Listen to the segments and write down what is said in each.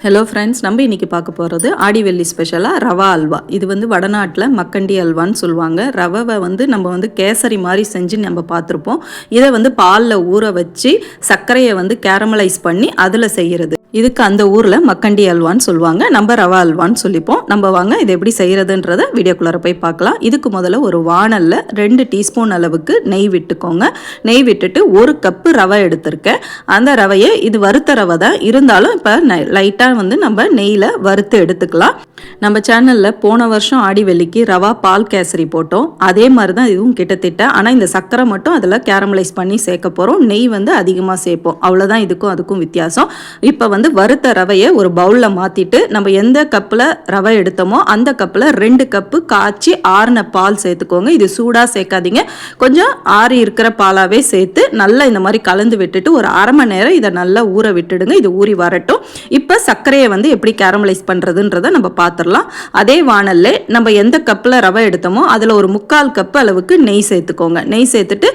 Hello friends, நம்ம இன்றைக்கி பார்க்க போகிறது ஆடிவெள்ளி ஸ்பெஷலாக ரவா அல்வா. இது வந்து வடநாட்டில் மக்கண்டி அல்வான்னு சொல்லுவாங்க. ரவை வந்து நம்ம வந்து கேசரி மாதிரி செஞ்சு நம்ம பார்த்துருப்போம். இதை வந்து பாலில் ஊற வச்சு சர்க்கரையை வந்து கேரமலைஸ் பண்ணி அதில் செய்கிறது. இதுக்கு அந்த ஊரில் மக்கண்டி அல்வான்னு சொல்லுவாங்க, நம்ம ரவா அல்வான்னு சொல்லிப்போம். நம்ம வாங்க இது எப்படி செய்கிறதுன்றதை வீடியோக்குள்ளார போய் பார்க்கலாம். இதுக்கு முதல்ல ஒரு வாணலில் 2 டீஸ்பூன் அளவுக்கு நெய் விட்டுக்கோங்க. நெய் விட்டுட்டு 1 கப்பு ரவை எடுத்திருக்கேன். அந்த ரவையை இது வறுத்த ரவை தான் இருந்தாலும் இப்போ லைட்டாக வந்து நம்ம நெய்யில் வறுத்து எடுத்துக்கலாம். நம்ம சேனலில் போன வருஷம் ஆடி வெள்ளிக்கு ரவா பால் கேசரி போட்டோம். அதே மாதிரி தான் இதுவும் கிட்டத்தட்ட. ஆனால் இந்த சர்க்கரை மட்டும் அதில் கேரமலைஸ் பண்ணி சேர்க்க போகிறோம். நெய் வந்து அதிகமாக சேர்ப்போம். அவ்வளோதான் இதுக்கும் அதுக்கும் வித்தியாசம். இப்போ வந்து வறுத்த ரவையை ஒரு பவுலில் மாற்றிட்டு நம்ம எந்த கப்பில் ரவை எடுத்தோமோ அந்த கப்பில் 2 கப்பு காய்ச்சி ஆறின பால் சேர்த்துக்கோங்க. இது சூடாக சேர்க்காதீங்க, கொஞ்சம் ஆறி இருக்கிற பாலாகவே சேர்த்து நல்லா இந்த மாதிரி கலந்து விட்டுட்டு ஒரு அரை மணி நேரம் இதை நல்லா ஊற விட்டுடுங்க. இது ஊறி வரட்டும். இப்போ சர்க்கரையை வந்து எப்படி கேரமலைஸ் பண்ணுறதுன்றதை நம்ம பார்த்துடலாம். அதே வாணல்ல நம்ம எந்த கப்பில் ரவை எடுத்தோமோ அதில் ஒரு 3/4 கப்பு அளவுக்கு நெய் சேர்த்துக்கோங்க. நெய் சேர்த்துட்டு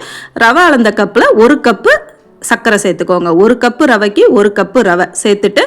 ரவை அளந்த கப்பில் 1 கப்பு சர்க்கரை சேர்த்துக்கோங்க. 1 கப்பு ரவைக்கு 1 கப்பு ரவை சேர்த்துட்டு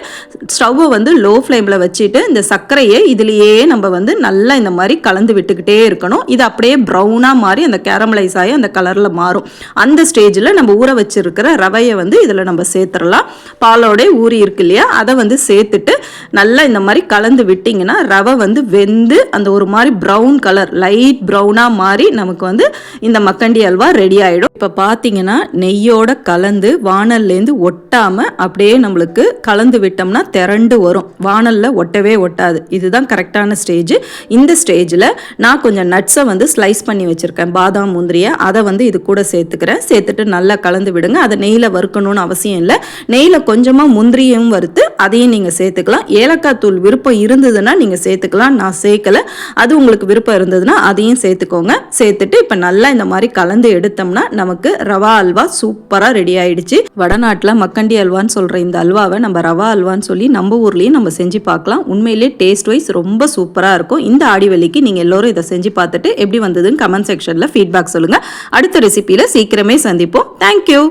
ஸ்டவ்வை வந்து லோ ஃப்ளேமில் வச்சுட்டு இந்த சர்க்கரையை இதுலேயே நம்ம வந்து நல்லா இந்த மாதிரி கலந்து விட்டுக்கிட்டே இருக்கணும். இது அப்படியே ப்ரௌனாக மாறி அந்த கேரமலைஸ் ஆகி அந்த கலரில் மாறும். அந்த ஸ்டேஜில் நம்ம ஊற வச்சிருக்கிற ரவையை வந்து இதில் நம்ம சேர்த்துடலாம். பாலோட ஊறி இருக்கு இல்லையா, அதை வந்து சேர்த்துட்டு நல்லா இந்த மாதிரி கலந்து விட்டிங்கன்னா ரவை வந்து வெந்து அந்த ஒரு மாதிரி ப்ரௌன் கலர் லைட் ப்ரௌனாக மாறி நமக்கு வந்து இந்த மக்கண்டி அல்வா ரெடி ஆகிடும். இப்போ பார்த்தீங்கன்னா நெய்யோட கலந்து வாணல்லேருந்து ஒட்டாமல் அப்படியே நம்மளுக்கு கலந்து விட்டோம்னா திரண்டு வரும். வாணலில் ஒட்டவே ஒட்டாது. இதுதான் கரெக்டான ஸ்டேஜ். இந்த ஸ்டேஜில் நான் கொஞ்சம் நட்ஸை வந்து ஸ்லைஸ் பண்ணி வச்சுருக்கேன், பாதாம் முந்திரியை. அதை வந்து இது கூட சேர்த்துக்கிறேன். சேர்த்துட்டு நல்லா கலந்து விடுங்க. அதை நெய்யில் வறுக்கணும்னு அவசியம் இல்லை. நெய்யில் கொஞ்சமாக முந்திரியும் வறுத்து அதையும் நீங்கள் சேர்த்துக்கலாம். ஏலக்காய் தூள் விருப்பம் இருந்ததுன்னா நீங்கள் சேர்த்துக்கலாம். நான் சேர்க்கலை. அது உங்களுக்கு விருப்பம் இருந்ததுன்னா அதையும் சேர்த்துக்கோங்க. சேர்த்துட்டு இப்போ நல்லா இந்த மாதிரி கலந்து எடுத்தோம்னா நமக்கு ரவா அல்வா சூப்பராக ரெடி ஆகிடுச்சு. வடநாட்டில் மக்கண்டி அல்வான்னு சொல்கிற இந்த அல்வாவை நம்ம ரவா அல்வான்னு சொல்லி நம்ம ஊர்லேயும் நம்ம செஞ்சு பார்க்கலாம். உண்மையிலே டேஸ்ட் வைஸ் ரொம்ப சூப்பராக இருக்கும். இந்த ஆடிவெள்ளிக்கு நீங்கள் எல்லோரும் இதை செஞ்சு பார்த்துட்டு எப்படி வந்ததுன்னு கமெண்ட் செக்ஷனில் ஃபீட்பேக் சொல்லுங்கள். அடுத்த ரெசிபியில் சீக்கிரமே சந்திப்போம். தேங்க்யூ.